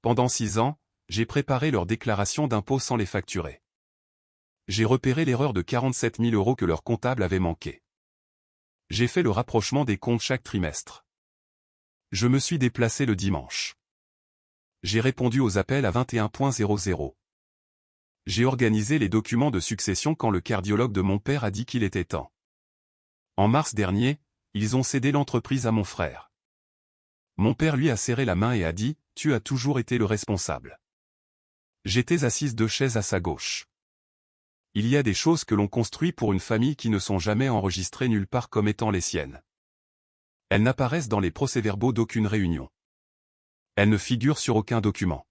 Pendant 6 ans, j'ai préparé leurs déclarations d'impôts sans les facturer. J'ai repéré l'erreur de 47 000 € que leur comptable avait manqué. J'ai fait le rapprochement des comptes chaque trimestre. Je me suis déplacé le dimanche. J'ai répondu aux appels à 21h00. J'ai organisé les documents de succession quand le cardiologue de mon père a dit qu'il était temps. En mars dernier, ils ont cédé l'entreprise à mon frère. Mon père lui a serré la main et a dit « Tu as toujours été le responsable ». J'étais assise 2 chaises à sa gauche. Il y a des choses que l'on construit pour une famille qui ne sont jamais enregistrées nulle part comme étant les siennes. Elles n'apparaissent dans les procès-verbaux d'aucune réunion. Elles ne figurent sur aucun document.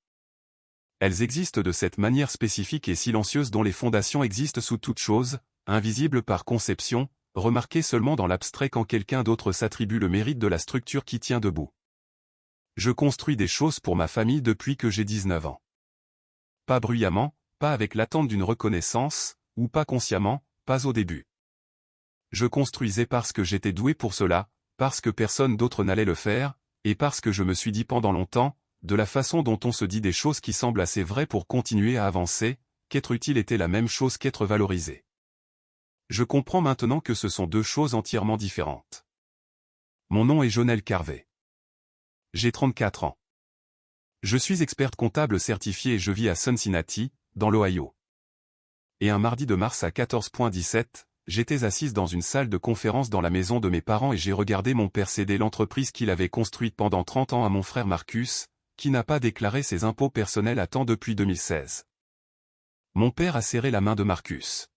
Elles existent de cette manière spécifique et silencieuse dont les fondations existent sous toute chose, invisibles par conception, remarquées seulement dans l'abstrait quand quelqu'un d'autre s'attribue le mérite de la structure qui tient debout. Je construis des choses pour ma famille depuis que j'ai 19 ans. Pas bruyamment, pas avec l'attente d'une reconnaissance, ou pas consciemment, pas au début. Je construisais parce que j'étais doué pour cela, parce que personne d'autre n'allait le faire, et parce que je me suis dit pendant longtemps, de la façon dont on se dit des choses qui semblent assez vraies pour continuer à avancer, qu'être utile était la même chose qu'être valorisé. Je comprends maintenant que ce sont 2 choses entièrement différentes. Mon nom est Jonel Carvé. J'ai 34 ans. Je suis experte comptable certifiée et je vis à Cincinnati, dans l'Ohio. Et un mardi de mars à 14h17, j'étais assise dans une salle de conférence dans la maison de mes parents et j'ai regardé mon père céder l'entreprise qu'il avait construite pendant 30 ans à mon frère Marcus, qui n'a pas déclaré ses impôts personnels à temps depuis 2016. Mon père a serré la main de Marcus.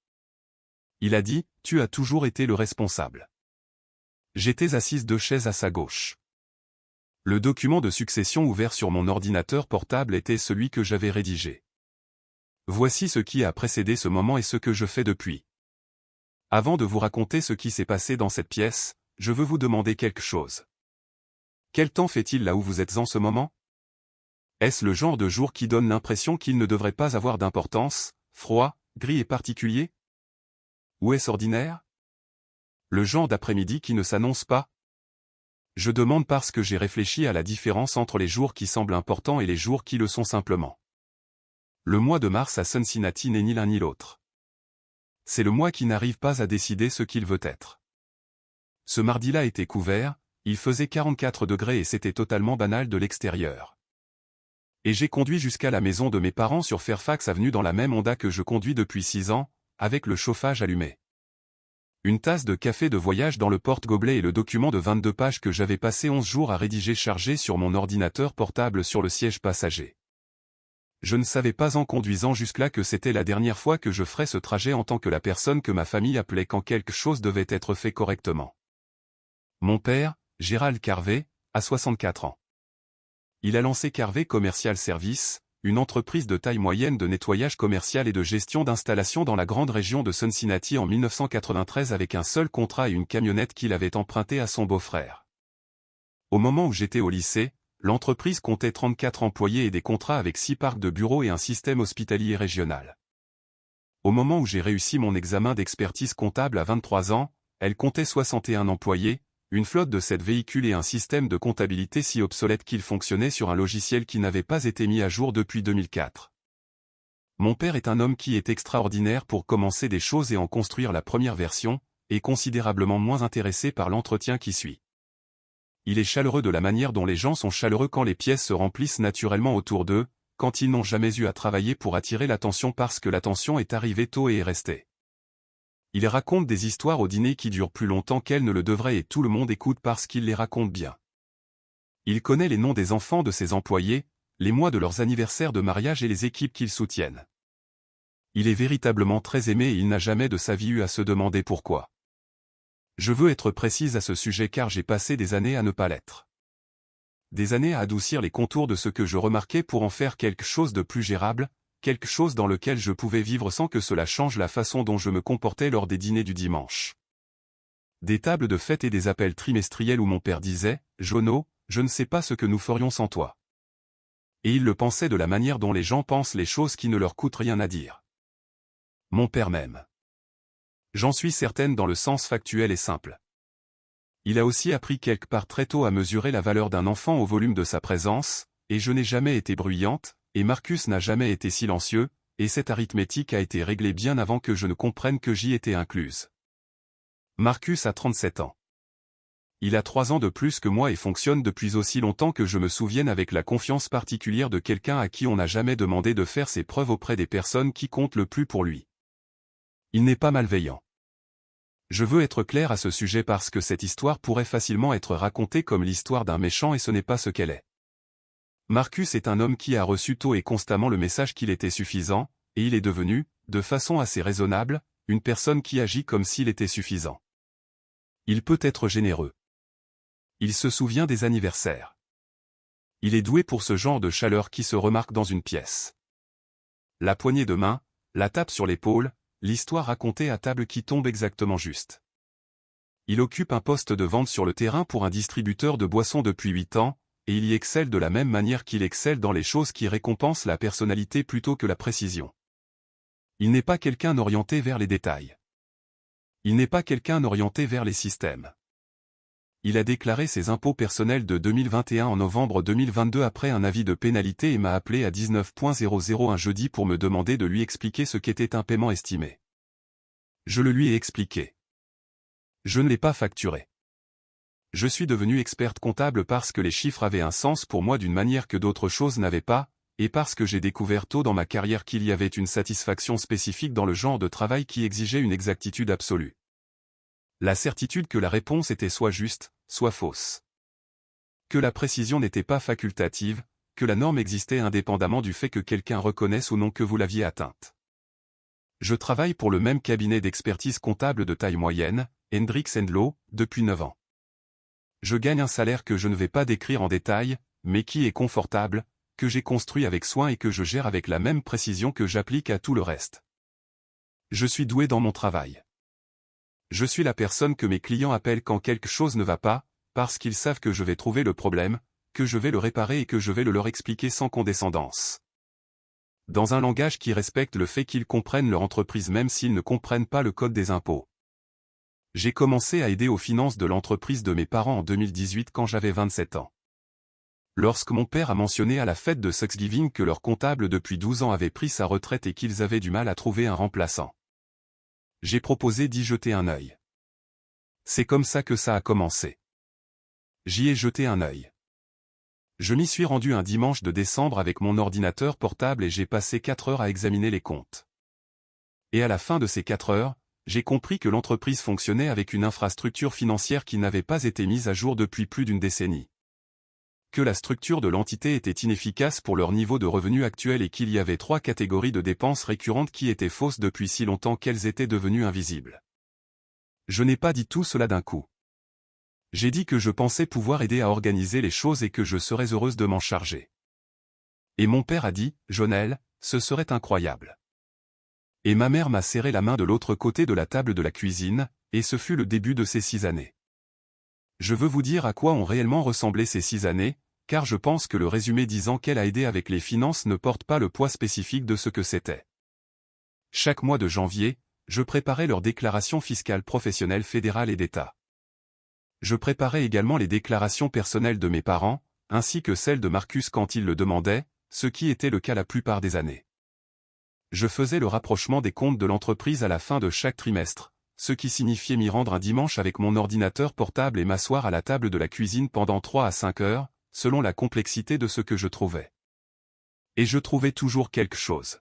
Il a dit « Tu as toujours été le responsable ». J'étais assise 2 chaises à sa gauche. Le document de succession ouvert sur mon ordinateur portable était celui que j'avais rédigé. Voici ce qui a précédé ce moment et ce que je fais depuis. Avant de vous raconter ce qui s'est passé dans cette pièce, je veux vous demander quelque chose. Quel temps fait-il là où vous êtes en ce moment? Est-ce le genre de jour qui donne l'impression qu'il ne devrait pas avoir d'importance, froid, gris et particulier? Ou est-ce ordinaire? Le genre d'après-midi qui ne s'annonce pas? Je demande parce que j'ai réfléchi à la différence entre les jours qui semblent importants et les jours qui le sont simplement. Le mois de mars à Cincinnati n'est ni l'un ni l'autre. C'est le mois qui n'arrive pas à décider ce qu'il veut être. Ce mardi-là était couvert, il faisait 44 degrés et c'était totalement banal de l'extérieur. Et j'ai conduit jusqu'à la maison de mes parents sur Fairfax Avenue dans la même Honda que je conduis depuis 6 ans, avec le chauffage allumé. Une tasse de café de voyage dans le porte-gobelet et le document de 22 pages que j'avais passé 11 jours à rédiger chargé sur mon ordinateur portable sur le siège passager. Je ne savais pas en conduisant jusque-là que c'était la dernière fois que je ferais ce trajet en tant que la personne que ma famille appelait quand quelque chose devait être fait correctement. Mon père, Gérald Carvé, a 64 ans. Il a lancé Carvé Commercial Service, une entreprise de taille moyenne de nettoyage commercial et de gestion d'installations dans la grande région de Cincinnati en 1993 avec un seul contrat et une camionnette qu'il avait empruntée à son beau-frère. Au moment où j'étais au lycée, l'entreprise comptait 34 employés et des contrats avec 6 parcs de bureaux et un système hospitalier régional. Au moment où j'ai réussi mon examen d'expertise comptable à 23 ans, elle comptait 61 employés, une flotte de 7 véhicules et un système de comptabilité si obsolète qu'il fonctionnait sur un logiciel qui n'avait pas été mis à jour depuis 2004. Mon père est un homme qui est extraordinaire pour commencer des choses et en construire la première version, et considérablement moins intéressé par l'entretien qui suit. Il est chaleureux de la manière dont les gens sont chaleureux quand les pièces se remplissent naturellement autour d'eux, quand ils n'ont jamais eu à travailler pour attirer l'attention parce que l'attention est arrivée tôt et est restée. Il raconte des histoires au dîner qui durent plus longtemps qu'elles ne le devraient et tout le monde écoute parce qu'il les raconte bien. Il connaît les noms des enfants de ses employés, les mois de leurs anniversaires de mariage et les équipes qu'ils soutiennent. Il est véritablement très aimé et il n'a jamais de sa vie eu à se demander pourquoi. Je veux être précise à ce sujet car j'ai passé des années à ne pas l'être. Des années à adoucir les contours de ce que je remarquais pour en faire quelque chose de plus gérable, quelque chose dans lequel je pouvais vivre sans que cela change la façon dont je me comportais lors des dîners du dimanche. Des tables de fête et des appels trimestriels où mon père disait « Jono, je ne sais pas ce que nous ferions sans toi ». Et il le pensait de la manière dont les gens pensent les choses qui ne leur coûtent rien à dire. Mon père m'aime. J'en suis certaine dans le sens factuel et simple. Il a aussi appris quelque part très tôt à mesurer la valeur d'un enfant au volume de sa présence, et je n'ai jamais été bruyante, et Marcus n'a jamais été silencieux, et cette arithmétique a été réglée bien avant que je ne comprenne que j'y étais incluse. Marcus a 37 ans. Il a 3 ans de plus que moi et fonctionne depuis aussi longtemps que je me souvienne avec la confiance particulière de quelqu'un à qui on n'a jamais demandé de faire ses preuves auprès des personnes qui comptent le plus pour lui. Il n'est pas malveillant. Je veux être clair à ce sujet parce que cette histoire pourrait facilement être racontée comme l'histoire d'un méchant et ce n'est pas ce qu'elle est. Marcus est un homme qui a reçu tôt et constamment le message qu'il était suffisant, et il est devenu, de façon assez raisonnable, une personne qui agit comme s'il était suffisant. Il peut être généreux. Il se souvient des anniversaires. Il est doué pour ce genre de chaleur qui se remarque dans une pièce. La poignée de main, la tape sur l'épaule, l'histoire racontée à table qui tombe exactement juste. Il occupe un poste de vente sur le terrain pour un distributeur de boissons depuis 8 ans, et il y excelle de la même manière qu'il excelle dans les choses qui récompensent la personnalité plutôt que la précision. Il n'est pas quelqu'un orienté vers les détails. Il n'est pas quelqu'un orienté vers les systèmes. Il a déclaré ses impôts personnels de 2021 en novembre 2022 après un avis de pénalité et m'a appelé à 19h00 un jeudi pour me demander de lui expliquer ce qu'était un paiement estimé. Je le lui ai expliqué. Je ne l'ai pas facturé. Je suis devenu experte comptable parce que les chiffres avaient un sens pour moi d'une manière que d'autres choses n'avaient pas, et parce que j'ai découvert tôt dans ma carrière qu'il y avait une satisfaction spécifique dans le genre de travail qui exigeait une exactitude absolue. La certitude que la réponse était soit juste, soit fausse. Que la précision n'était pas facultative, que la norme existait indépendamment du fait que quelqu'un reconnaisse ou non que vous l'aviez atteinte. Je travaille pour le même cabinet d'expertise comptable de taille moyenne, Hendricks & Law, depuis 9 ans. Je gagne un salaire que je ne vais pas décrire en détail, mais qui est confortable, que j'ai construit avec soin et que je gère avec la même précision que j'applique à tout le reste. Je suis doué dans mon travail. Je suis la personne que mes clients appellent quand quelque chose ne va pas, parce qu'ils savent que je vais trouver le problème, que je vais le réparer et que je vais le leur expliquer sans condescendance. Dans un langage qui respecte le fait qu'ils comprennent leur entreprise même s'ils ne comprennent pas le code des impôts. J'ai commencé à aider aux finances de l'entreprise de mes parents en 2018 quand j'avais 27 ans. Lorsque mon père a mentionné à la fête de Thanksgiving que leur comptable depuis 12 ans avait pris sa retraite et qu'ils avaient du mal à trouver un remplaçant. J'ai proposé d'y jeter un œil. C'est comme ça que ça a commencé. J'y ai jeté un œil. Je m'y suis rendu un dimanche de décembre avec mon ordinateur portable et j'ai passé 4 heures à examiner les comptes. Et à la fin de ces 4 heures, j'ai compris que l'entreprise fonctionnait avec une infrastructure financière qui n'avait pas été mise à jour depuis plus d'une décennie. Que la structure de l'entité était inefficace pour leur niveau de revenu actuel et qu'il y avait 3 catégories de dépenses récurrentes qui étaient fausses depuis si longtemps qu'elles étaient devenues invisibles. Je n'ai pas dit tout cela d'un coup. J'ai dit que je pensais pouvoir aider à organiser les choses et que je serais heureuse de m'en charger. Et mon père a dit, Jonel, ce serait incroyable. Et ma mère m'a serré la main de l'autre côté de la table de la cuisine, et ce fut le début de ces 6 années. Je veux vous dire à quoi ont réellement ressemblé ces 6 années, car je pense que le résumé disant qu'elle a aidé avec les finances ne porte pas le poids spécifique de ce que c'était. Chaque mois de janvier, je préparais leur déclaration fiscale professionnelle fédérale et d'État. Je préparais également les déclarations personnelles de mes parents, ainsi que celles de Marcus quand il le demandait, ce qui était le cas la plupart des années. Je faisais le rapprochement des comptes de l'entreprise à la fin de chaque trimestre, ce qui signifiait m'y rendre un dimanche avec mon ordinateur portable et m'asseoir à la table de la cuisine pendant 3 à 5 heures, selon la complexité de ce que je trouvais. Et je trouvais toujours quelque chose.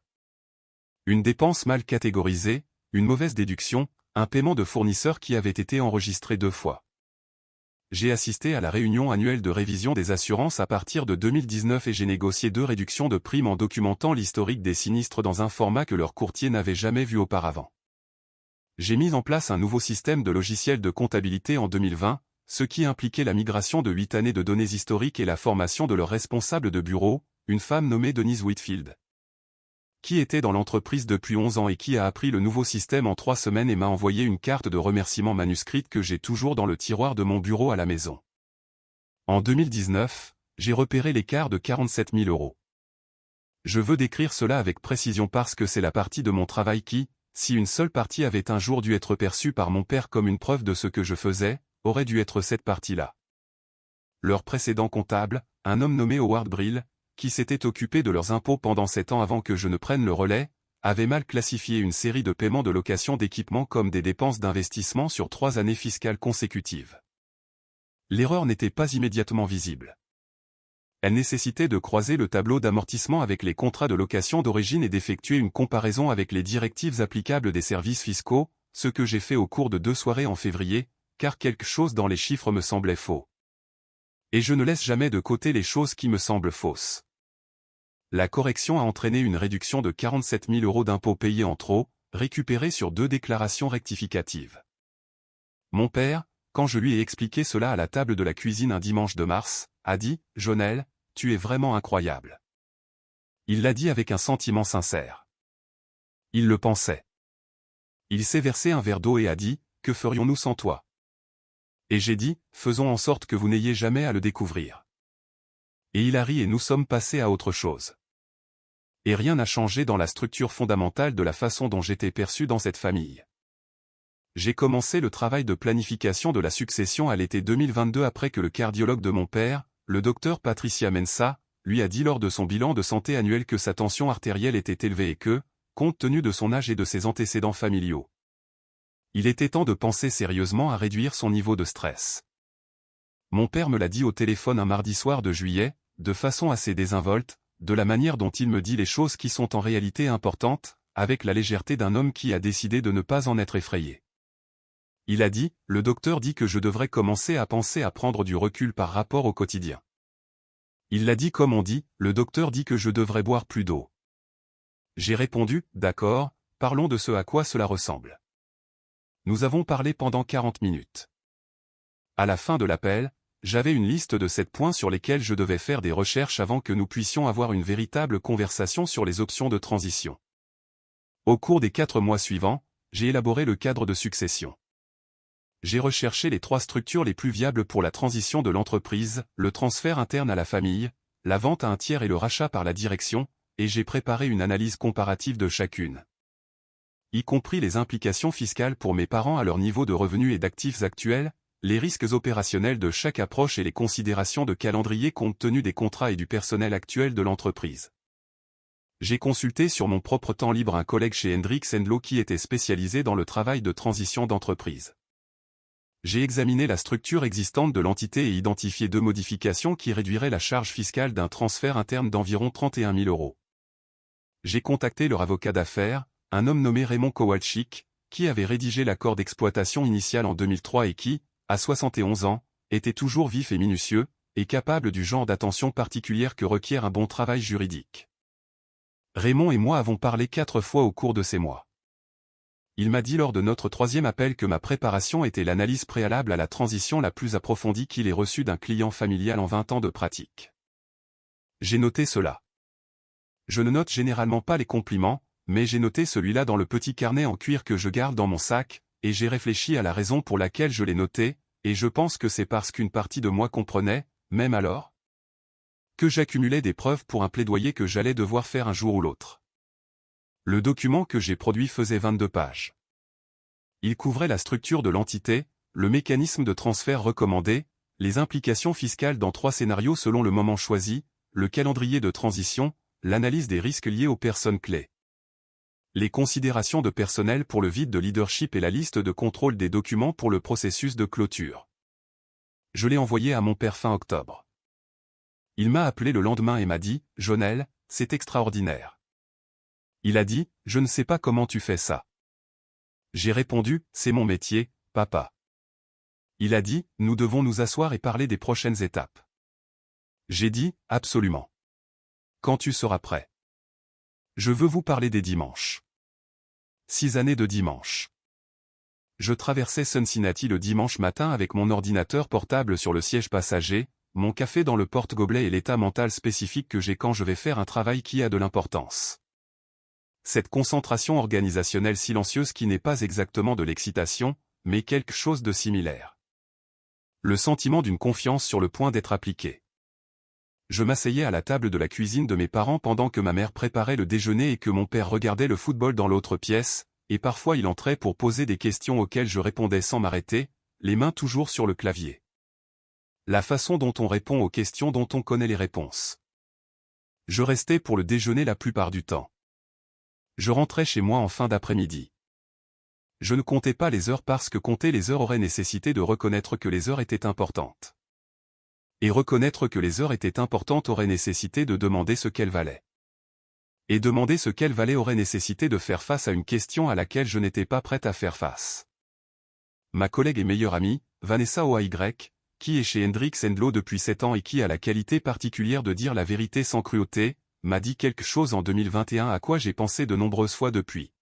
Une dépense mal catégorisée, une mauvaise déduction, un paiement de fournisseur qui avait été enregistré 2 fois. J'ai assisté à la réunion annuelle de révision des assurances à partir de 2019 et j'ai négocié 2 réductions de primes en documentant l'historique des sinistres dans un format que leur courtier n'avait jamais vu auparavant. J'ai mis en place un nouveau système de logiciel de comptabilité en 2020, ce qui impliquait la migration de 8 années de données historiques et la formation de leur responsable de bureau, une femme nommée Denise Whitfield, qui était dans l'entreprise depuis 11 ans et qui a appris le nouveau système en 3 semaines et m'a envoyé une carte de remerciement manuscrite que j'ai toujours dans le tiroir de mon bureau à la maison. En 2019, j'ai repéré l'écart de 47 000 €. Je veux décrire cela avec précision parce que c'est la partie de mon travail qui, si une seule partie avait un jour dû être perçue par mon père comme une preuve de ce que je faisais, aurait dû être cette partie-là. Leur précédent comptable, un homme nommé Howard Brill, qui s'étaient occupés de leurs impôts pendant 7 ans avant que je ne prenne le relais, avaient mal classifié une série de paiements de location d'équipements comme des dépenses d'investissement sur 3 années fiscales consécutives. L'erreur n'était pas immédiatement visible. Elle nécessitait de croiser le tableau d'amortissement avec les contrats de location d'origine et d'effectuer une comparaison avec les directives applicables des services fiscaux, ce que j'ai fait au cours de 2 soirées en février, car quelque chose dans les chiffres me semblait faux. Et je ne laisse jamais de côté les choses qui me semblent fausses. La correction a entraîné une réduction de 47 000 € d'impôts payés en trop, récupérés sur 2 déclarations rectificatives. Mon père, quand je lui ai expliqué cela à la table de la cuisine un dimanche de mars, a dit « Jonel, tu es vraiment incroyable ». Il l'a dit avec un sentiment sincère. Il le pensait. Il s'est versé un verre d'eau et a dit « Que ferions-nous sans toi ?» Et j'ai dit « Faisons en sorte que vous n'ayez jamais à le découvrir ». Et il a ri et nous sommes passés à autre chose. Et rien n'a changé dans la structure fondamentale de la façon dont j'étais perçu dans cette famille. J'ai commencé le travail de planification de la succession à l'été 2022 après que le cardiologue de mon père, le docteur Patricia Mensa, lui a dit lors de son bilan de santé annuel que sa tension artérielle était élevée et que, compte tenu de son âge et de ses antécédents familiaux, il était temps de penser sérieusement à réduire son niveau de stress. Mon père me l'a dit au téléphone un mardi soir de juillet, de façon assez désinvolte, de la manière dont il me dit les choses qui sont en réalité importantes, avec la légèreté d'un homme qui a décidé de ne pas en être effrayé. Il a dit, le docteur dit que je devrais commencer à penser à prendre du recul par rapport au quotidien. Il l'a dit comme on dit, le docteur dit que je devrais boire plus d'eau. J'ai répondu, d'accord, parlons de ce à quoi cela ressemble. Nous avons parlé pendant 40 minutes. À la fin de l'appel, j'avais une liste de 7 points sur lesquels je devais faire des recherches avant que nous puissions avoir une véritable conversation sur les options de transition. Au cours des 4 mois suivants, j'ai élaboré le cadre de succession. J'ai recherché les 3 structures les plus viables pour la transition de l'entreprise, le transfert interne à la famille, la vente à un tiers et le rachat par la direction, et j'ai préparé une analyse comparative de chacune. Y compris les implications fiscales pour mes parents à leur niveau de revenus et d'actifs actuels, les risques opérationnels de chaque approche et les considérations de calendrier compte tenu des contrats et du personnel actuel de l'entreprise. J'ai consulté sur mon propre temps libre un collègue chez Hendrix & Law qui était spécialisé dans le travail de transition d'entreprise. J'ai examiné la structure existante de l'entité et identifié 2 modifications qui réduiraient la charge fiscale d'un transfert interne d'environ 31 000 €. J'ai contacté leur avocat d'affaires, un homme nommé Raymond Kowalczyk, qui avait rédigé l'accord d'exploitation initial en 2003 et qui, à 71 ans, était toujours vif et minutieux, et capable du genre d'attention particulière que requiert un bon travail juridique. Raymond et moi avons parlé 4 fois au cours de ces mois. Il m'a dit lors de notre 3e appel que ma préparation était l'analyse préalable à la transition la plus approfondie qu'il ait reçue d'un client familial en 20 ans de pratique. J'ai noté cela. Je ne note généralement pas les compliments, mais j'ai noté celui-là dans le petit carnet en cuir que je garde dans mon sac, et j'ai réfléchi à la raison pour laquelle je l'ai noté, et je pense que c'est parce qu'une partie de moi comprenait, même alors, que j'accumulais des preuves pour un plaidoyer que j'allais devoir faire un jour ou l'autre. Le document que j'ai produit faisait 22 pages. Il couvrait la structure de l'entité, le mécanisme de transfert recommandé, les implications fiscales dans 3 scénarios selon le moment choisi, le calendrier de transition, l'analyse des risques liés aux personnes clés, les considérations de personnel pour le vide de leadership et la liste de contrôle des documents pour le processus de clôture. Je l'ai envoyé à mon père fin octobre. Il m'a appelé le lendemain et m'a dit « Jonel, c'est extraordinaire ». Il a dit « Je ne sais pas comment tu fais ça ». J'ai répondu « C'est mon métier, papa ». Il a dit « Nous devons nous asseoir et parler des prochaines étapes ». J'ai dit « Absolument. Quand tu seras prêt. Je veux vous parler des dimanches. 6 années de dimanche. Je traversais Cincinnati le dimanche matin avec mon ordinateur portable sur le siège passager, mon café dans le porte-gobelet et l'état mental spécifique que j'ai quand je vais faire un travail qui a de l'importance. Cette concentration organisationnelle silencieuse qui n'est pas exactement de l'excitation, mais quelque chose de similaire. Le sentiment d'une confiance sur le point d'être appliquée. Je m'asseyais à la table de la cuisine de mes parents pendant que ma mère préparait le déjeuner et que mon père regardait le football dans l'autre pièce, et parfois il entrait pour poser des questions auxquelles je répondais sans m'arrêter, les mains toujours sur le clavier. La façon dont on répond aux questions dont on connaît les réponses. Je restais pour le déjeuner la plupart du temps. Je rentrais chez moi en fin d'après-midi. Je ne comptais pas les heures parce que compter les heures aurait nécessité de reconnaître que les heures étaient importantes. Et reconnaître que les heures étaient importantes aurait nécessité de demander ce qu'elles valaient. Et demander ce qu'elles valaient aurait nécessité de faire face à une question à laquelle je n'étais pas prête à faire face. Ma collègue et meilleure amie, Vanessa OAY, qui est chez Hendrix & Lowe depuis 7 ans et qui a la qualité particulière de dire la vérité sans cruauté, m'a dit quelque chose en 2021 à quoi j'ai pensé de nombreuses fois depuis.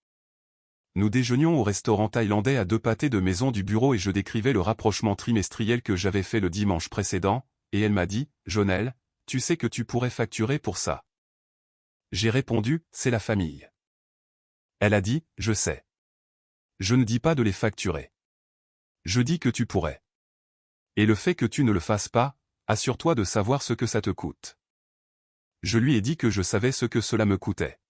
Nous déjeunions au restaurant thaïlandais à 2 pâtés de maison du bureau et je décrivais le rapprochement trimestriel que j'avais fait le dimanche précédent, et elle m'a dit, « Jonel, tu sais que tu pourrais facturer pour ça. » J'ai répondu, « C'est la famille. » Elle a dit, « Je sais. Je ne dis pas de les facturer. Je dis que tu pourrais. Et le fait que tu ne le fasses pas, assure-toi de savoir ce que ça te coûte. » Je lui ai dit que je savais ce que cela me coûtait.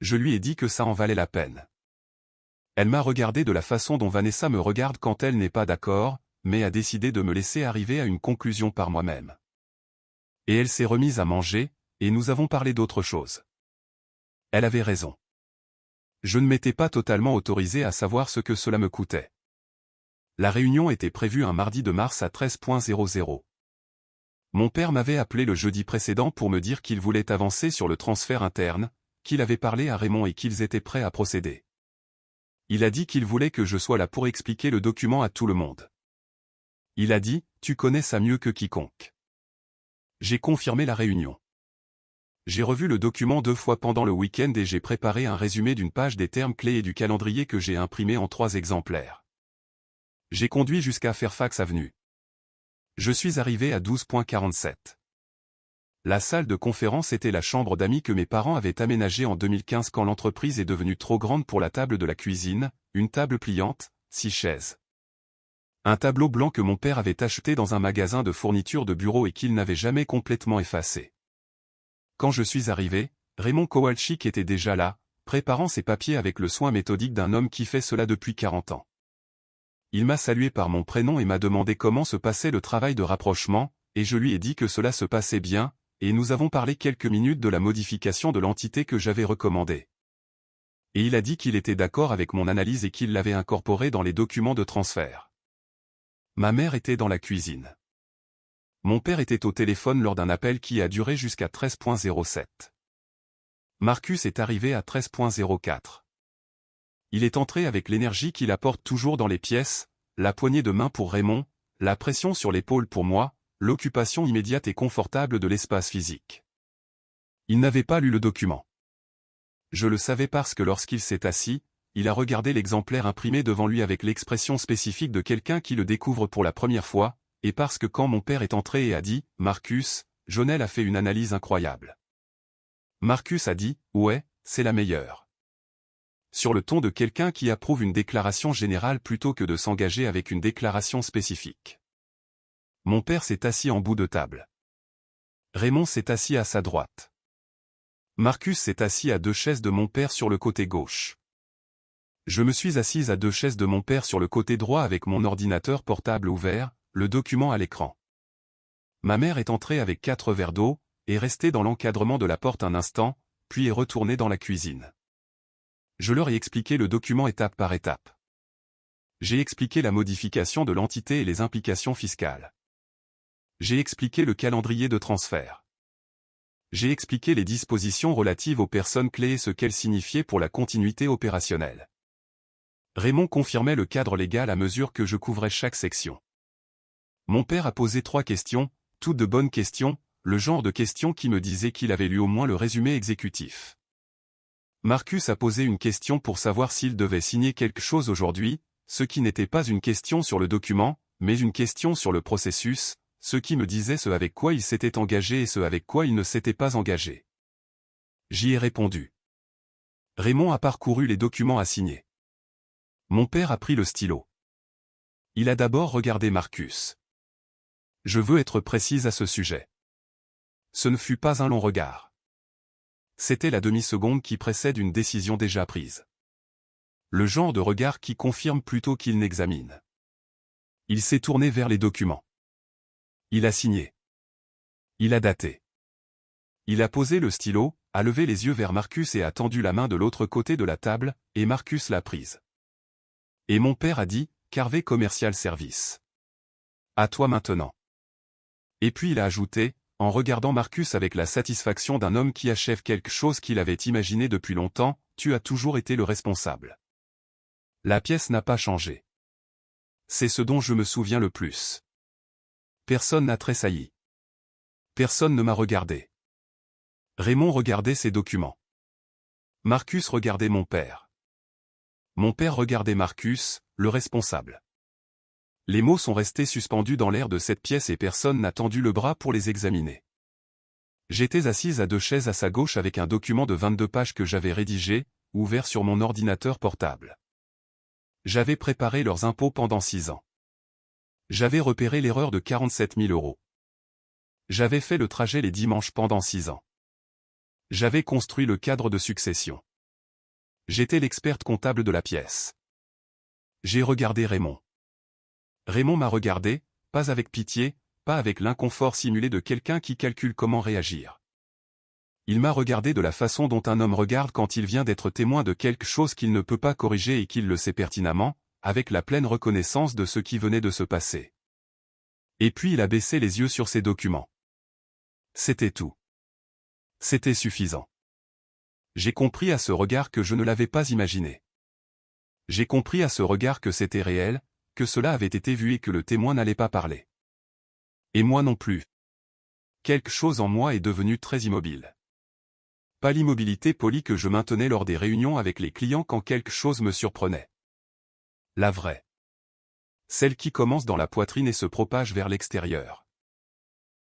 Je lui ai dit que ça en valait la peine. Elle m'a regardé de la façon dont Vanessa me regarde quand elle n'est pas d'accord, mais a décidé de me laisser arriver à une conclusion par moi-même. Et elle s'est remise à manger, et nous avons parlé d'autre chose. Elle avait raison. Je ne m'étais pas totalement autorisé à savoir ce que cela me coûtait. La réunion était prévue un mardi de mars à 13h00. Mon père m'avait appelé le jeudi précédent pour me dire qu'il voulait avancer sur le transfert interne, qu'il avait parlé à Raymond et qu'ils étaient prêts à procéder. Il a dit qu'il voulait que je sois là pour expliquer le document à tout le monde. Il a dit, tu connais ça mieux que quiconque. J'ai confirmé la réunion. J'ai revu le document 2 fois pendant le week-end et j'ai préparé un résumé d'une page des termes clés et du calendrier que j'ai imprimé en 3 exemplaires. J'ai conduit jusqu'à Fairfax Avenue. Je suis arrivé à 12.47. La salle de conférence était la chambre d'amis que mes parents avaient aménagée en 2015 quand l'entreprise est devenue trop grande pour la table de la cuisine, une table pliante, 6 chaises. Un tableau blanc que mon père avait acheté dans un magasin de fournitures de bureau et qu'il n'avait jamais complètement effacé. Quand je suis arrivé, Raymond Kowalczyk était déjà là, préparant ses papiers avec le soin méthodique d'un homme qui fait cela depuis 40 ans. Il m'a salué par mon prénom et m'a demandé comment se passait le travail de rapprochement, et je lui ai dit que cela se passait bien, et nous avons parlé quelques minutes de la modification de l'entité que j'avais recommandée. Et il a dit qu'il était d'accord avec mon analyse et qu'il l'avait incorporée dans les documents de transfert. Ma mère était dans la cuisine. Mon père était au téléphone lors d'un appel qui a duré jusqu'à 13.07. Marcus est arrivé à 13.04. Il est entré avec l'énergie qu'il apporte toujours dans les pièces, la poignée de main pour Raymond, la pression sur l'épaule pour moi, l'occupation immédiate et confortable de l'espace physique. Il n'avait pas lu le document. Je le savais parce que lorsqu'il s'est assis, il a regardé l'exemplaire imprimé devant lui avec l'expression spécifique de quelqu'un qui le découvre pour la première fois, et parce que quand mon père est entré et a dit « Marcus », Jonel a fait une analyse incroyable. Marcus a dit « Ouais, c'est la meilleure ». Sur le ton de quelqu'un qui approuve une déclaration générale plutôt que de s'engager avec une déclaration spécifique. Mon père s'est assis en bout de table. Raymond s'est assis à sa droite. Marcus s'est assis à 2 chaises de mon père sur le côté gauche. Je me suis assise à 2 chaises de mon père sur le côté droit avec mon ordinateur portable ouvert, le document à l'écran. Ma mère est entrée avec 4 verres d'eau, est restée dans l'encadrement de la porte un instant, puis est retournée dans la cuisine. Je leur ai expliqué le document étape par étape. J'ai expliqué la modification de l'entité et les implications fiscales. J'ai expliqué le calendrier de transfert. J'ai expliqué les dispositions relatives aux personnes clés et ce qu'elles signifiaient pour la continuité opérationnelle. Raymond confirmait le cadre légal à mesure que je couvrais chaque section. Mon père a posé 3 questions, toutes de bonnes questions, le genre de questions qui me disaient qu'il avait lu au moins le résumé exécutif. Marcus a posé une question pour savoir s'il devait signer quelque chose aujourd'hui, ce qui n'était pas une question sur le document, mais une question sur le processus, ce qui me disait ce avec quoi il s'était engagé et ce avec quoi il ne s'était pas engagé. J'y ai répondu. Raymond a parcouru les documents à signer. Mon père a pris le stylo. Il a d'abord regardé Marcus. Je veux être précise à ce sujet. Ce ne fut pas un long regard. C'était la demi-seconde qui précède une décision déjà prise. Le genre de regard qui confirme plutôt qu'il n'examine. Il s'est tourné vers les documents. Il a signé. Il a daté. Il a posé le stylo, a levé les yeux vers Marcus et a tendu la main de l'autre côté de la table, et Marcus l'a prise. Et mon père a dit, Carvé Commercial Service. À toi maintenant. Et puis il a ajouté, en regardant Marcus avec la satisfaction d'un homme qui achève quelque chose qu'il avait imaginé depuis longtemps, tu as toujours été le responsable. La pièce n'a pas changé. C'est ce dont je me souviens le plus. Personne n'a tressailli. Personne ne m'a regardé. Raymond regardait ses documents. Marcus regardait mon père. Mon père regardait Marcus, le responsable. Les mots sont restés suspendus dans l'air de cette pièce et personne n'a tendu le bras pour les examiner. J'étais assise à 2 chaises à sa gauche avec un document de 22 pages que j'avais rédigé, ouvert sur mon ordinateur portable. J'avais préparé leurs impôts pendant 6 ans. J'avais repéré l'erreur de 47 000 €. J'avais fait le trajet les dimanches pendant 6 ans. J'avais construit le cadre de succession. J'étais l'experte comptable de la pièce. J'ai regardé Raymond. Raymond m'a regardé, pas avec pitié, pas avec l'inconfort simulé de quelqu'un qui calcule comment réagir. Il m'a regardé de la façon dont un homme regarde quand il vient d'être témoin de quelque chose qu'il ne peut pas corriger et qu'il le sait pertinemment, avec la pleine reconnaissance de ce qui venait de se passer. Et puis il a baissé les yeux sur ses documents. C'était tout. C'était suffisant. J'ai compris à ce regard que je ne l'avais pas imaginé. J'ai compris à ce regard que c'était réel, que cela avait été vu et que le témoin n'allait pas parler. Et moi non plus. Quelque chose en moi est devenu très immobile. Pas l'immobilité polie que je maintenais lors des réunions avec les clients quand quelque chose me surprenait. La vraie. Celle qui commence dans la poitrine et se propage vers l'extérieur.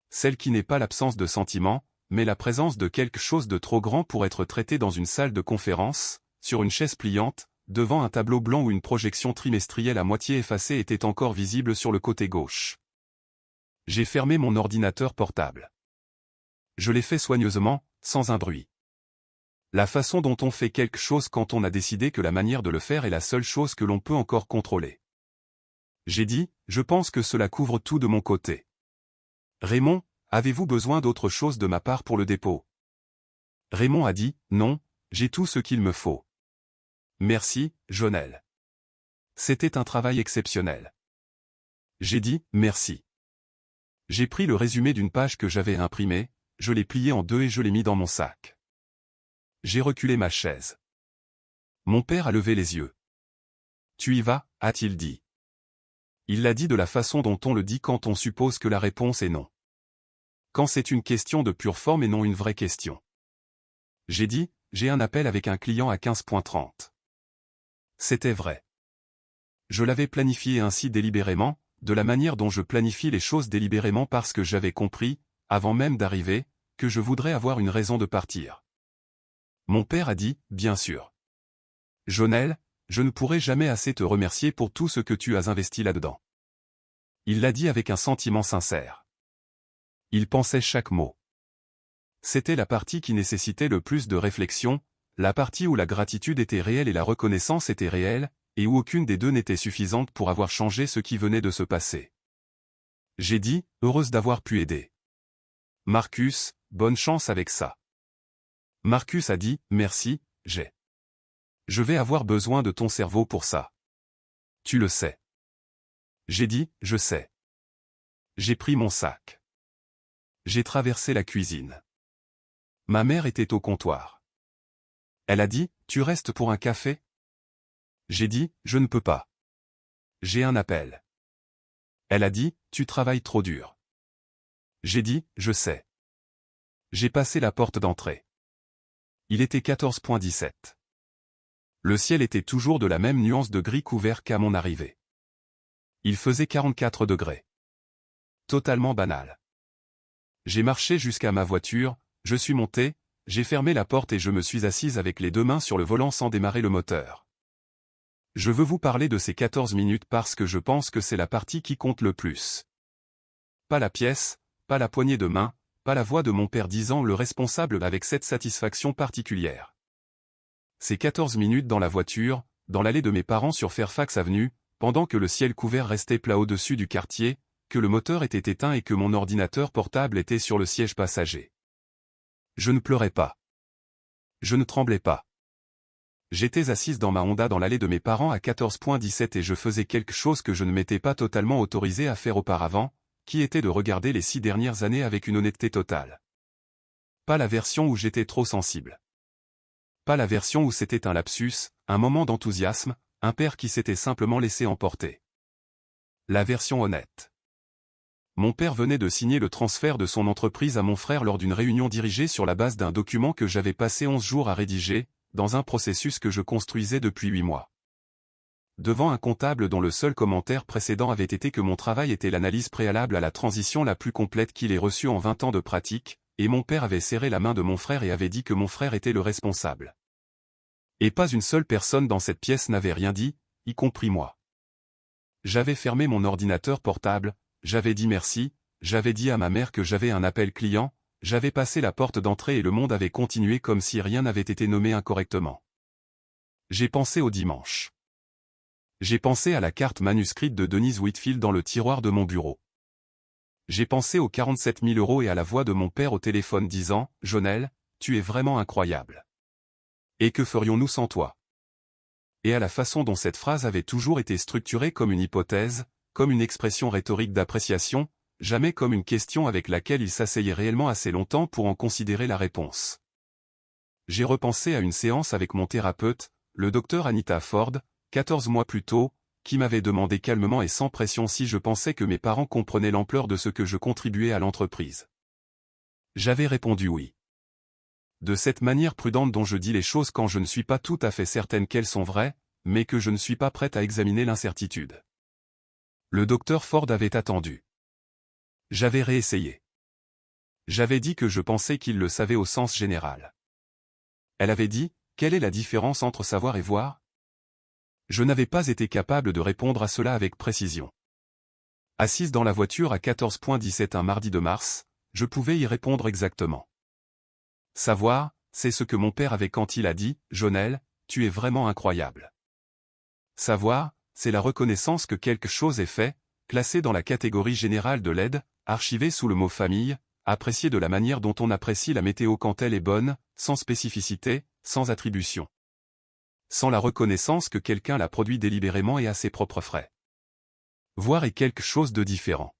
Celle qui n'est pas l'absence de sentiments, mais la présence de quelque chose de trop grand pour être traité dans une salle de conférence, sur une chaise pliante, devant un tableau blanc où une projection trimestrielle à moitié effacée était encore visible sur le côté gauche. J'ai fermé mon ordinateur portable. Je l'ai fait soigneusement, sans un bruit. La façon dont on fait quelque chose quand on a décidé que la manière de le faire est la seule chose que l'on peut encore contrôler. J'ai dit, je pense que cela couvre tout de mon côté. Raymond, avez-vous besoin d'autre chose de ma part pour le dépôt? Raymond a dit, non, j'ai tout ce qu'il me faut. Merci, Jonel. C'était un travail exceptionnel. J'ai dit, merci. J'ai pris le résumé d'une page que j'avais imprimée, je l'ai plié en 2 et je l'ai mis dans mon sac. J'ai reculé ma chaise. Mon père a levé les yeux. Tu y vas, a-t-il dit. Il l'a dit de la façon dont on le dit quand on suppose que la réponse est non. Quand c'est une question de pure forme et non une vraie question. J'ai dit, j'ai un appel avec un client à 15h30. C'était vrai. Je l'avais planifié ainsi délibérément, de la manière dont je planifie les choses délibérément parce que j'avais compris, avant même d'arriver, que je voudrais avoir une raison de partir. Mon père a dit, bien sûr. Jonel, je ne pourrai jamais assez te remercier pour tout ce que tu as investi là-dedans. Il l'a dit avec un sentiment sincère. Il pensait chaque mot. C'était la partie qui nécessitait le plus de réflexion, la partie où la gratitude était réelle et la reconnaissance était réelle, et où aucune des deux n'était suffisante pour avoir changé ce qui venait de se passer. J'ai dit, heureuse d'avoir pu aider. Marcus, bonne chance avec ça. Marcus a dit, merci, Je vais avoir besoin de ton cerveau pour ça. Tu le sais. J'ai dit, je sais. J'ai pris mon sac. J'ai traversé la cuisine. Ma mère était au comptoir. Elle a dit, tu restes pour un café? J'ai dit, je ne peux pas. J'ai un appel. Elle a dit, tu travailles trop dur. J'ai dit, je sais. J'ai passé la porte d'entrée. Il était 14h17. Le ciel était toujours de la même nuance de gris couvert qu'à mon arrivée. Il faisait 44 degrés. Totalement banal. J'ai marché jusqu'à ma voiture, je suis monté, j'ai fermé la porte et je me suis assise avec les 2 mains sur le volant sans démarrer le moteur. Je veux vous parler de ces 14 minutes parce que je pense que c'est la partie qui compte le plus. Pas la pièce, pas la poignée de main, pas la voix de mon père disant le responsable avec cette satisfaction particulière. Ces 14 minutes dans la voiture, dans l'allée de mes parents sur Fairfax Avenue, pendant que le ciel couvert restait plat au-dessus du quartier, que le moteur était éteint et que mon ordinateur portable était sur le siège passager. Je ne pleurais pas. Je ne tremblais pas. J'étais assise dans ma Honda dans l'allée de mes parents à 14.17 et je faisais quelque chose que je ne m'étais pas totalement autorisé à faire auparavant, qui était de regarder les 6 dernières années avec une honnêteté totale. Pas la version où j'étais trop sensible. Pas la version où c'était un lapsus, un moment d'enthousiasme, un père qui s'était simplement laissé emporter. La version honnête. Mon père venait de signer le transfert de son entreprise à mon frère lors d'une réunion dirigée sur la base d'un document que j'avais passé 11 jours à rédiger, dans un processus que je construisais depuis 8 mois. Devant un comptable dont le seul commentaire précédent avait été que mon travail était l'analyse préalable à la transition la plus complète qu'il ait reçue en 20 ans de pratique, et mon père avait serré la main de mon frère et avait dit que mon frère était le responsable. Et pas une seule personne dans cette pièce n'avait rien dit, y compris moi. J'avais fermé mon ordinateur portable, j'avais dit merci, j'avais dit à ma mère que j'avais un appel client, j'avais passé la porte d'entrée et le monde avait continué comme si rien n'avait été nommé incorrectement. J'ai pensé au dimanche. J'ai pensé à la carte manuscrite de Denise Whitfield dans le tiroir de mon bureau. J'ai pensé aux 47 000 € et à la voix de mon père au téléphone disant « Jonel, tu es vraiment incroyable. Et que ferions-nous sans toi ?» Et à la façon dont cette phrase avait toujours été structurée comme une hypothèse, comme une expression rhétorique d'appréciation, jamais comme une question avec laquelle il s'asseyait réellement assez longtemps pour en considérer la réponse. J'ai repensé à une séance avec mon thérapeute, le docteur Anita Ford, 14 mois plus tôt, qui m'avait demandé calmement et sans pression si je pensais que mes parents comprenaient l'ampleur de ce que je contribuais à l'entreprise. J'avais répondu oui. De cette manière prudente dont je dis les choses quand je ne suis pas tout à fait certaine qu'elles sont vraies, mais que je ne suis pas prête à examiner l'incertitude. Le docteur Ford avait attendu. J'avais réessayé. J'avais dit que je pensais qu'il le savait au sens général. Elle avait dit, quelle est la différence entre savoir et voir ? Je n'avais pas été capable de répondre à cela avec précision. Assise dans la voiture à 14.17 un mardi de mars, je pouvais y répondre exactement. Savoir, c'est ce que mon père avait quand il a dit « Jonel, tu es vraiment incroyable ». Savoir, c'est la reconnaissance que quelque chose est fait, classé dans la catégorie générale de l'aide, archivé sous le mot famille, apprécié de la manière dont on apprécie la météo quand elle est bonne, sans spécificité, sans attribution. Sans la reconnaissance que quelqu'un l'a produit délibérément et à ses propres frais. Voir est quelque chose de différent.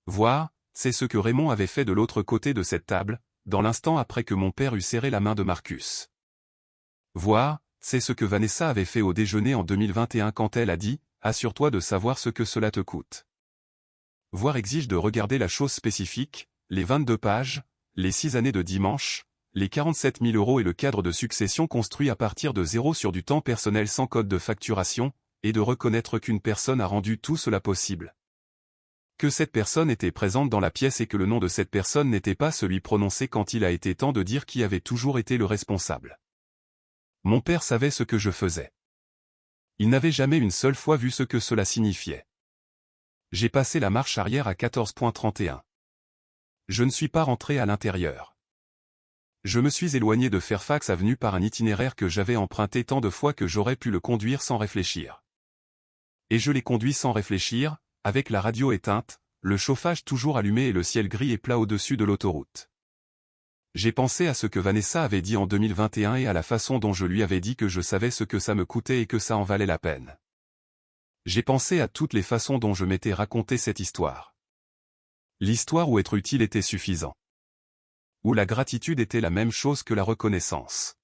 Voir, c'est ce que Raymond avait fait de l'autre côté de cette table, dans l'instant après que mon père eut serré la main de Marcus. Voir, c'est ce que Vanessa avait fait au déjeuner en 2021 quand elle a dit « Assure-toi de savoir ce que cela te coûte ». Voir exige de regarder la chose spécifique, les 22 pages, les 6 années de dimanche, les 47 000 € et le cadre de succession construit à partir de zéro sur du temps personnel sans code de facturation, et de reconnaître qu'une personne a rendu tout cela possible. Que cette personne était présente dans la pièce et que le nom de cette personne n'était pas celui prononcé quand il a été temps de dire qui avait toujours été le responsable. Mon père savait ce que je faisais. Il n'avait jamais une seule fois vu ce que cela signifiait. J'ai passé la marche arrière à 14.31. Je ne suis pas rentré à l'intérieur. Je me suis éloigné de Fairfax Avenue par un itinéraire que j'avais emprunté tant de fois que j'aurais pu le conduire sans réfléchir. Et je l'ai conduit sans réfléchir, avec la radio éteinte, le chauffage toujours allumé et le ciel gris et plat au-dessus de l'autoroute. J'ai pensé à ce que Vanessa avait dit en 2021 et à la façon dont je lui avais dit que je savais ce que ça me coûtait et que ça en valait la peine. J'ai pensé à toutes les façons dont je m'étais raconté cette histoire. L'histoire où être utile était suffisant. Où la gratitude était la même chose que la reconnaissance.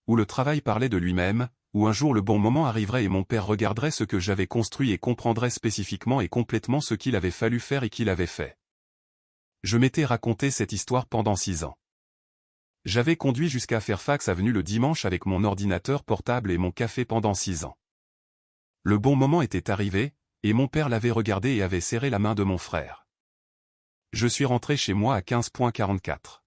Où le travail parlait de lui-même, où un jour le bon moment arriverait et mon père regarderait ce que j'avais construit et comprendrait spécifiquement et complètement ce qu'il avait fallu faire et qu'il avait fait. Je m'étais raconté cette histoire pendant 6 ans. J'avais conduit jusqu'à Fairfax Avenue le dimanche avec mon ordinateur portable et mon café pendant 6 ans. Le bon moment était arrivé, et mon père l'avait regardé et avait serré la main de mon frère. Je suis rentré chez moi à 15.44.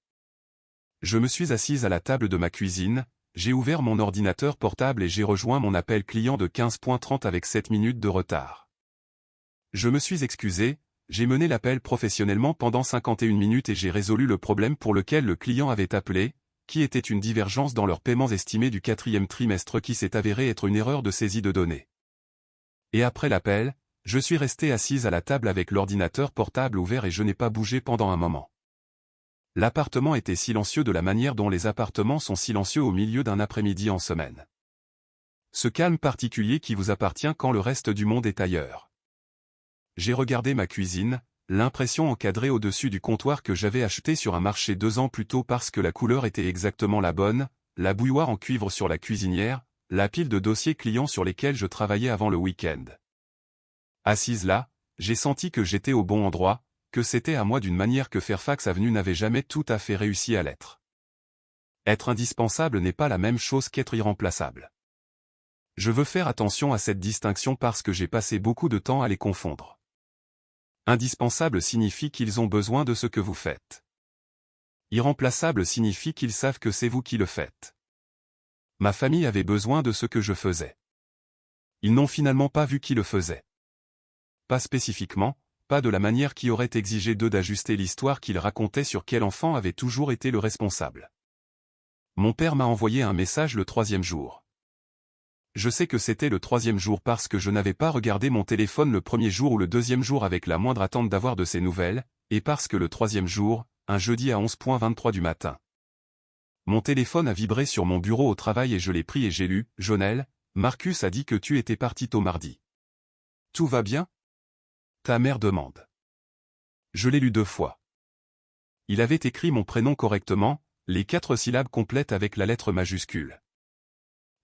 Je me suis assise à la table de ma cuisine, j'ai ouvert mon ordinateur portable et j'ai rejoint mon appel client de 15.30 avec 7 minutes de retard. Je me suis excusé, j'ai mené l'appel professionnellement pendant 51 minutes et j'ai résolu le problème pour lequel le client avait appelé, qui était une divergence dans leurs paiements estimés du 4e trimestre qui s'est avéré être une erreur de saisie de données. Et après l'appel, je suis resté assise à la table avec l'ordinateur portable ouvert et je n'ai pas bougé pendant un moment. L'appartement était silencieux de la manière dont les appartements sont silencieux au milieu d'un après-midi en semaine. Ce calme particulier qui vous appartient quand le reste du monde est ailleurs. J'ai regardé ma cuisine, l'impression encadrée au-dessus du comptoir que j'avais acheté sur un marché 2 ans plus tôt parce que la couleur était exactement la bonne, la bouilloire en cuivre sur la cuisinière, la pile de dossiers clients sur lesquels je travaillais avant le week-end. Assise là, j'ai senti que j'étais au bon endroit, que c'était à moi d'une manière que Fairfax Avenue n'avait jamais tout à fait réussi à l'être. Être indispensable n'est pas la même chose qu'être irremplaçable. Je veux faire attention à cette distinction parce que j'ai passé beaucoup de temps à les confondre. Indispensable signifie qu'ils ont besoin de ce que vous faites. Irremplaçable signifie qu'ils savent que c'est vous qui le faites. Ma famille avait besoin de ce que je faisais. Ils n'ont finalement pas vu qui le faisait. Pas spécifiquement, pas de la manière qui aurait exigé d'eux d'ajuster l'histoire qu'ils racontaient sur quel enfant avait toujours été le responsable. Mon père m'a envoyé un message le 3e jour. Je sais que c'était le 3e jour parce que je n'avais pas regardé mon téléphone le 1er jour ou le 2e jour avec la moindre attente d'avoir de ses nouvelles, et parce que le 3e jour, un jeudi à 11h23 du matin. Mon téléphone a vibré sur mon bureau au travail et je l'ai pris et j'ai lu, Jonel, Marcus a dit que tu étais parti tôt mardi. Tout va bien? Ta mère demande. Je l'ai lu 2 fois. Il avait écrit mon prénom correctement, les 4 syllabes complètes avec la lettre majuscule.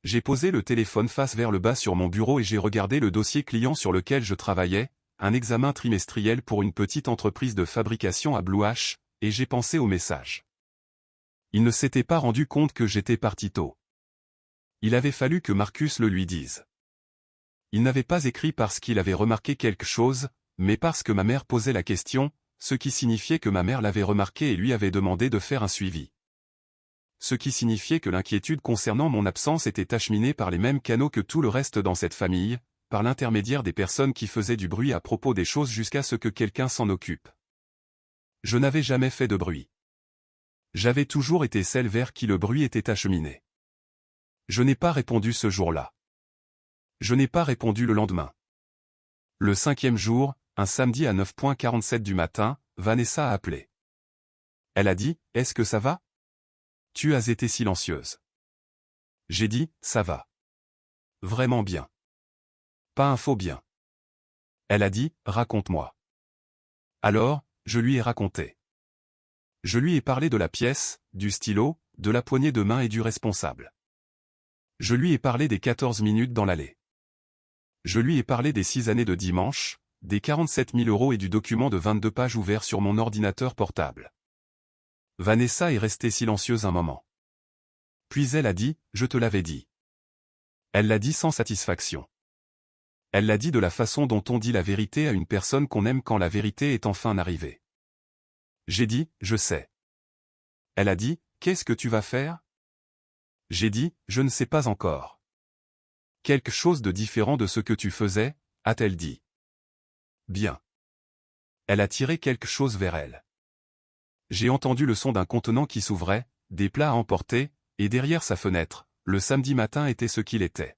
J'ai posé le téléphone face vers le bas sur mon bureau et j'ai regardé le dossier client sur lequel je travaillais, un examen trimestriel pour une petite entreprise de fabrication à Blue Ash, et j'ai pensé au message. Il ne s'était pas rendu compte que j'étais parti tôt. Il avait fallu que Marcus le lui dise. Il n'avait pas écrit parce qu'il avait remarqué quelque chose, mais parce que ma mère posait la question, ce qui signifiait que ma mère l'avait remarqué et lui avait demandé de faire un suivi. Ce qui signifiait que l'inquiétude concernant mon absence était acheminée par les mêmes canaux que tout le reste dans cette famille, par l'intermédiaire des personnes qui faisaient du bruit à propos des choses jusqu'à ce que quelqu'un s'en occupe. Je n'avais jamais fait de bruit. J'avais toujours été celle vers qui le bruit était acheminé. Je n'ai pas répondu ce jour-là. Je n'ai pas répondu le lendemain. Le 5e jour, un samedi à 9h47 du matin, Vanessa a appelé. Elle a dit, « Est-ce que ça va ? » Tu as été silencieuse. J'ai dit, « Ça va. Vraiment bien. Pas un faux bien. » Elle a dit, « Raconte-moi. » Alors, je lui ai raconté. Je lui ai parlé de la pièce, du stylo, de la poignée de main et du responsable. Je lui ai parlé des 14 minutes dans l'allée. Je lui ai parlé des 6 années de dimanche, des 47 000 € et du document de 22 pages ouvert sur mon ordinateur portable. Vanessa est restée silencieuse un moment. Puis elle a dit, « Je te l'avais dit. » Elle l'a dit sans satisfaction. Elle l'a dit de la façon dont on dit la vérité à une personne qu'on aime quand la vérité est enfin arrivée. J'ai dit, « Je sais. » Elle a dit, « Qu'est-ce que tu vas faire ? » J'ai dit, « Je ne sais pas encore. » Quelque chose de différent de ce que tu faisais, a-t-elle dit. Bien. Elle a tiré quelque chose vers elle. J'ai entendu le son d'un contenant qui s'ouvrait, des plats à emporter, et derrière sa fenêtre, le samedi matin était ce qu'il était.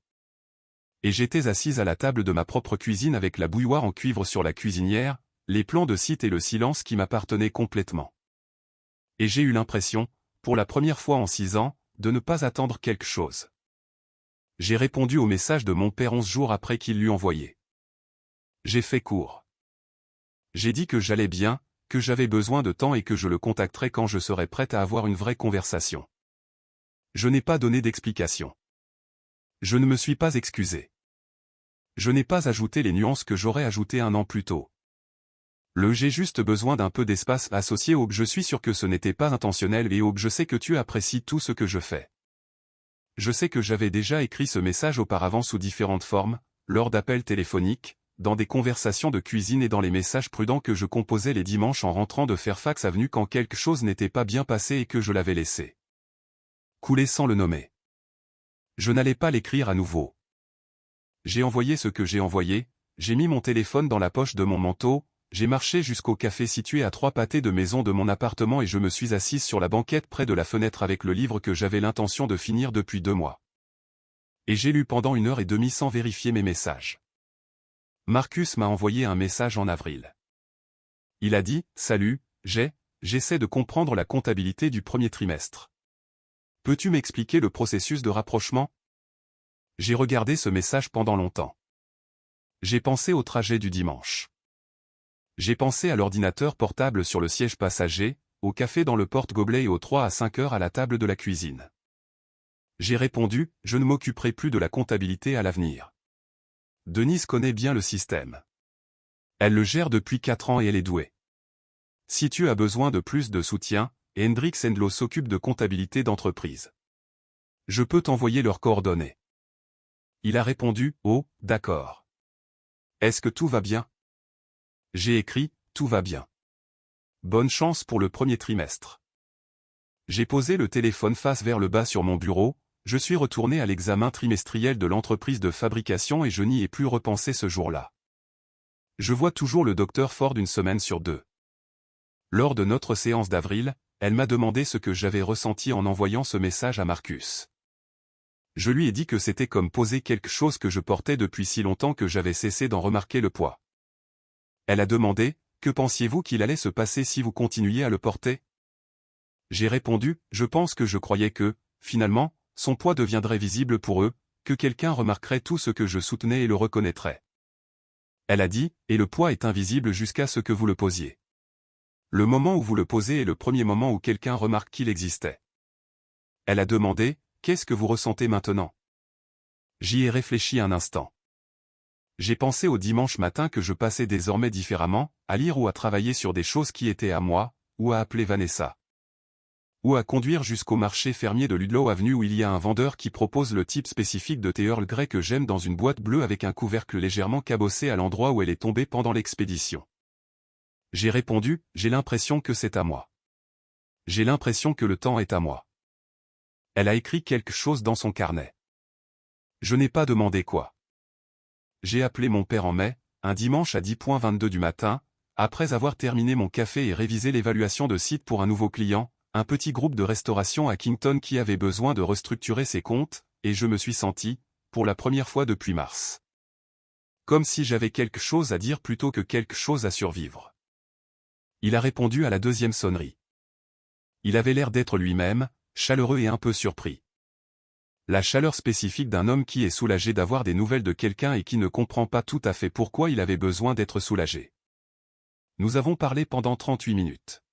Et j'étais assise à la table de ma propre cuisine avec la bouilloire en cuivre sur la cuisinière, les plans de site et le silence qui m'appartenaient complètement. Et j'ai eu l'impression, pour la première fois en 6 ans, de ne pas attendre quelque chose. J'ai répondu au message de mon père 11 jours après qu'il l'eut envoyé. J'ai fait court. J'ai dit que j'allais bien, que j'avais besoin de temps et que je le contacterais quand je serais prête à avoir une vraie conversation. Je n'ai pas donné d'explication. Je ne me suis pas excusé. Je n'ai pas ajouté les nuances que j'aurais ajoutées 1 an plus tôt. J'ai juste besoin d'un peu d'espace associé au je suis sûr que ce n'était pas intentionnel et au je sais que tu apprécies tout ce que je fais. Je sais que j'avais déjà écrit ce message auparavant sous différentes formes, lors d'appels téléphoniques, dans des conversations de cuisine et dans les messages prudents que je composais les dimanches en rentrant de Fairfax Avenue quand quelque chose n'était pas bien passé et que je l'avais laissé couler sans le nommer. Je n'allais pas l'écrire à nouveau. J'ai envoyé ce que j'ai envoyé, j'ai mis mon téléphone dans la poche de mon manteau, j'ai marché jusqu'au café situé à 3 pâtés de maison de mon appartement et je me suis assise sur la banquette près de la fenêtre avec le livre que j'avais l'intention de finir depuis 2 mois. Et j'ai lu pendant 1h30 sans vérifier mes messages. Marcus m'a envoyé un message en avril. Il a dit, « Salut, j'ai j'essaie de comprendre la comptabilité du premier trimestre. Peux-tu m'expliquer le processus de rapprochement? J'ai regardé ce message pendant longtemps. J'ai pensé au trajet du dimanche. J'ai pensé à l'ordinateur portable sur le siège passager, au café dans le porte-gobelet et aux 3 à 5 heures à la table de la cuisine. J'ai répondu, je ne m'occuperai plus de la comptabilité à l'avenir. Denise connaît bien le système. Elle le gère depuis 4 ans et elle est douée. Si tu as besoin de plus de soutien, Hendrik Sendlo s'occupe de comptabilité d'entreprise. Je peux t'envoyer leurs coordonnées. Il a répondu, oh, d'accord. Est-ce que tout va bien? J'ai écrit, tout va bien. Bonne chance pour le premier trimestre. J'ai posé le téléphone face vers le bas sur mon bureau, je suis retourné à l'examen trimestriel de l'entreprise de fabrication et je n'y ai plus repensé ce jour-là. Je vois toujours le docteur Ford une semaine sur 2. Lors de notre séance d'avril, elle m'a demandé ce que j'avais ressenti en envoyant ce message à Marcus. Je lui ai dit que c'était comme poser quelque chose que je portais depuis si longtemps que j'avais cessé d'en remarquer le poids. Elle a demandé, que pensiez-vous qu'il allait se passer si vous continuiez à le porter? J'ai répondu, je pense que je croyais que, finalement, son poids deviendrait visible pour eux, que quelqu'un remarquerait tout ce que je soutenais et le reconnaîtrait. Elle a dit, et le poids est invisible jusqu'à ce que vous le posiez. Le moment où vous le posez est le premier moment où quelqu'un remarque qu'il existait. Elle a demandé, qu'est-ce que vous ressentez maintenant? J'y ai réfléchi un instant. J'ai pensé au dimanche matin que je passais désormais différemment, à lire ou à travailler sur des choses qui étaient à moi, ou à appeler Vanessa. Ou à conduire jusqu'au marché fermier de Ludlow Avenue où il y a un vendeur qui propose le type spécifique de thé Earl Grey que j'aime dans une boîte bleue avec un couvercle légèrement cabossé à l'endroit où elle est tombée pendant l'expédition. J'ai répondu, j'ai l'impression que c'est à moi. J'ai l'impression que le temps est à moi. Elle a écrit quelque chose dans son carnet. Je n'ai pas demandé quoi. J'ai appelé mon père en mai, un dimanche à 10h22 du matin, après avoir terminé mon café et révisé l'évaluation de site pour un nouveau client, un petit groupe de restauration à Kington qui avait besoin de restructurer ses comptes, et je me suis senti, pour la première fois depuis mars. Comme si j'avais quelque chose à dire plutôt que quelque chose à survivre. Il a répondu à la deuxième sonnerie. Il avait l'air d'être lui-même, chaleureux et un peu surpris. La chaleur spécifique d'un homme qui est soulagé d'avoir des nouvelles de quelqu'un et qui ne comprend pas tout à fait pourquoi il avait besoin d'être soulagé. Nous avons parlé pendant 38 minutes.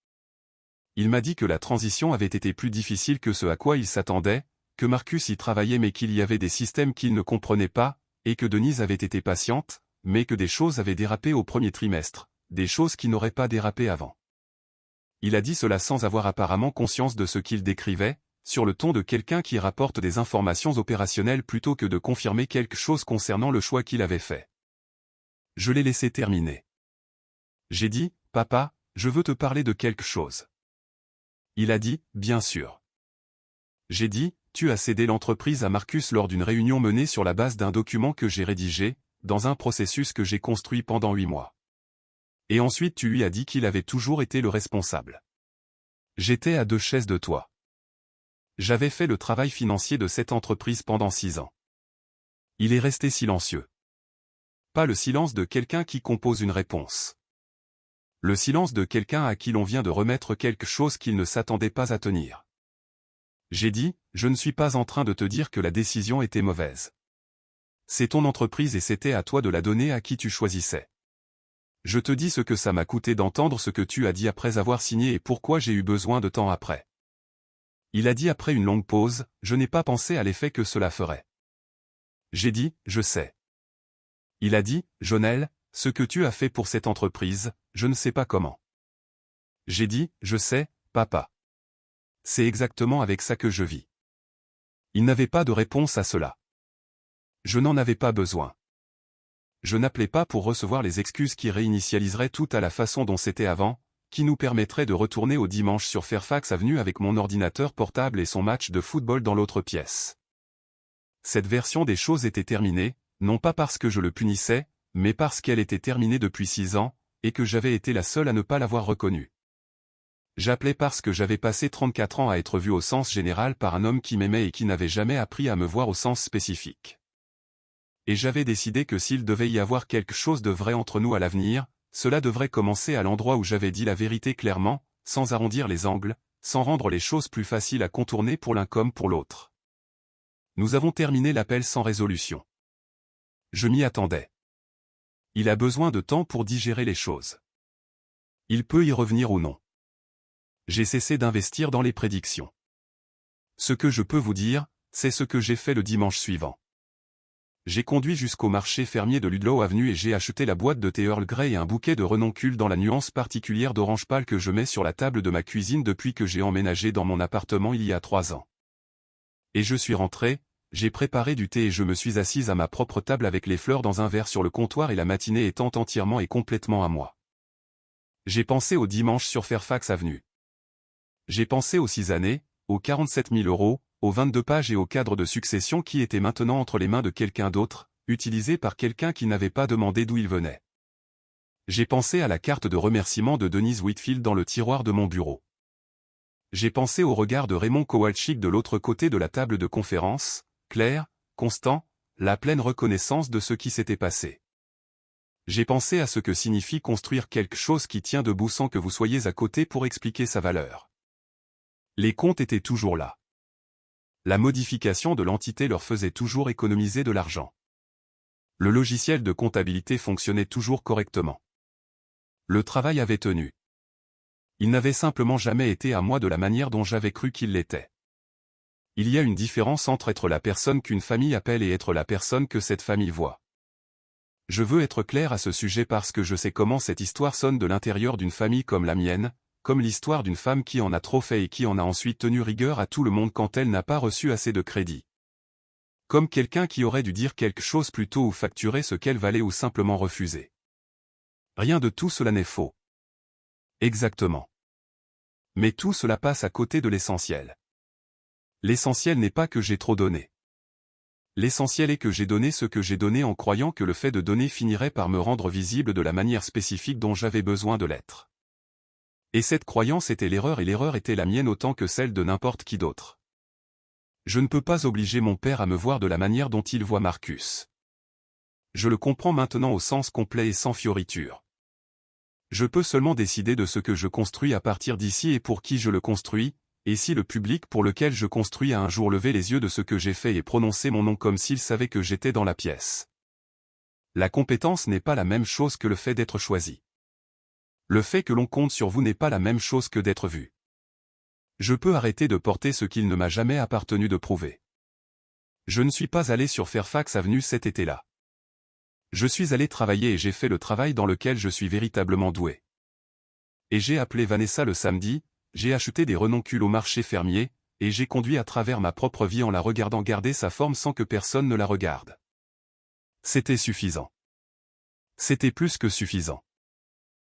Il m'a dit que la transition avait été plus difficile que ce à quoi il s'attendait, que Marcus y travaillait mais qu'il y avait des systèmes qu'il ne comprenait pas, et que Denise avait été patiente, mais que des choses avaient dérapé au premier trimestre, des choses qui n'auraient pas dérapé avant. Il a dit cela sans avoir apparemment conscience de ce qu'il décrivait, sur le ton de quelqu'un qui rapporte des informations opérationnelles plutôt que de confirmer quelque chose concernant le choix qu'il avait fait. Je l'ai laissé terminer. J'ai dit, « Papa, je veux te parler de quelque chose. » Il a dit, « Bien sûr. » J'ai dit, « Tu as cédé l'entreprise à Marcus lors d'une réunion menée sur la base d'un document que j'ai rédigé, dans un processus que j'ai construit pendant 8 mois. Et ensuite tu lui as dit qu'il avait toujours été le responsable. J'étais à 2 chaises de toi. J'avais fait le travail financier de cette entreprise pendant 6 ans. » Il est resté silencieux. Pas le silence de quelqu'un qui compose une réponse. Le silence de quelqu'un à qui l'on vient de remettre quelque chose qu'il ne s'attendait pas à tenir. J'ai dit, je ne suis pas en train de te dire que la décision était mauvaise. C'est ton entreprise et c'était à toi de la donner à qui tu choisissais. Je te dis ce que ça m'a coûté d'entendre ce que tu as dit après avoir signé et pourquoi j'ai eu besoin de temps après. Il a dit après une longue pause, je n'ai pas pensé à l'effet que cela ferait. J'ai dit, je sais. Il a dit, Jonel, ce que tu as fait pour cette entreprise, je ne sais pas comment. J'ai dit, je sais, papa. C'est exactement avec ça que je vis. Il n'avait pas de réponse à cela. Je n'en avais pas besoin. Je n'appelais pas pour recevoir les excuses qui réinitialiseraient tout à la façon dont c'était avant, qui nous permettrait de retourner au dimanche sur Fairfax Avenue avec mon ordinateur portable et son match de football dans l'autre pièce. Cette version des choses était terminée, non pas parce que je le punissais, mais parce qu'elle était terminée depuis 6 ans, et que j'avais été la seule à ne pas l'avoir reconnue. J'appelais parce que j'avais passé 34 ans à être vu au sens général par un homme qui m'aimait et qui n'avait jamais appris à me voir au sens spécifique. Et j'avais décidé que s'il devait y avoir quelque chose de vrai entre nous à l'avenir, cela devrait commencer à l'endroit où j'avais dit la vérité clairement, sans arrondir les angles, sans rendre les choses plus faciles à contourner pour l'un comme pour l'autre. Nous avons terminé l'appel sans résolution. Je m'y attendais. Il a besoin de temps pour digérer les choses. Il peut y revenir ou non. J'ai cessé d'investir dans les prédictions. Ce que je peux vous dire, c'est ce que j'ai fait le dimanche suivant. J'ai conduit jusqu'au marché fermier de Ludlow Avenue et j'ai acheté la boîte de thé Earl Grey et un bouquet de renoncules dans la nuance particulière d'orange pâle que je mets sur la table de ma cuisine depuis que j'ai emménagé dans mon appartement il y a 3 ans. Et je suis rentré, j'ai préparé du thé et je me suis assise à ma propre table avec les fleurs dans un verre sur le comptoir et la matinée étant entièrement et complètement à moi. J'ai pensé au dimanche sur Fairfax Avenue. J'ai pensé aux 6 années, aux 47 000 €, aux 22 pages et au cadre de succession qui était maintenant entre les mains de quelqu'un d'autre, utilisé par quelqu'un qui n'avait pas demandé d'où il venait. J'ai pensé à la carte de remerciement de Denise Whitfield dans le tiroir de mon bureau. J'ai pensé au regard de Raymond Kowalczyk de l'autre côté de la table de conférence, clair, constant, la pleine reconnaissance de ce qui s'était passé. J'ai pensé à ce que signifie construire quelque chose qui tient debout sans que vous soyez à côté pour expliquer sa valeur. Les comptes étaient toujours là. La modification de l'entité leur faisait toujours économiser de l'argent. Le logiciel de comptabilité fonctionnait toujours correctement. Le travail avait tenu. Il n'avait simplement jamais été à moi de la manière dont j'avais cru qu'il l'était. Il y a une différence entre être la personne qu'une famille appelle et être la personne que cette famille voit. Je veux être clair à ce sujet parce que je sais comment cette histoire sonne de l'intérieur d'une famille comme la mienne, comme l'histoire d'une femme qui en a trop fait et qui en a ensuite tenu rigueur à tout le monde quand elle n'a pas reçu assez de crédit. Comme quelqu'un qui aurait dû dire quelque chose plus tôt ou facturer ce qu'elle valait ou simplement refuser. Rien de tout cela n'est faux. Exactement. Mais tout cela passe à côté de l'essentiel. L'essentiel n'est pas que j'ai trop donné. L'essentiel est que j'ai donné ce que j'ai donné en croyant que le fait de donner finirait par me rendre visible de la manière spécifique dont j'avais besoin de l'être. Et cette croyance était l'erreur et l'erreur était la mienne autant que celle de n'importe qui d'autre. Je ne peux pas obliger mon père à me voir de la manière dont il voit Marcus. Je le comprends maintenant au sens complet et sans fioriture. Je peux seulement décider de ce que je construis à partir d'ici et pour qui je le construis, et si le public pour lequel je construis a un jour levé les yeux de ce que j'ai fait et prononcé mon nom comme s'il savait que j'étais dans la pièce. La compétence n'est pas la même chose que le fait d'être choisi. Le fait que l'on compte sur vous n'est pas la même chose que d'être vu. Je peux arrêter de porter ce qu'il ne m'a jamais appartenu de prouver. Je ne suis pas allé sur Fairfax Avenue cet été-là. Je suis allé travailler et j'ai fait le travail dans lequel je suis véritablement doué. Et j'ai appelé Vanessa le samedi, j'ai acheté des renoncules au marché fermier, et j'ai conduit à travers ma propre vie en la regardant garder sa forme sans que personne ne la regarde. C'était suffisant. C'était plus que suffisant.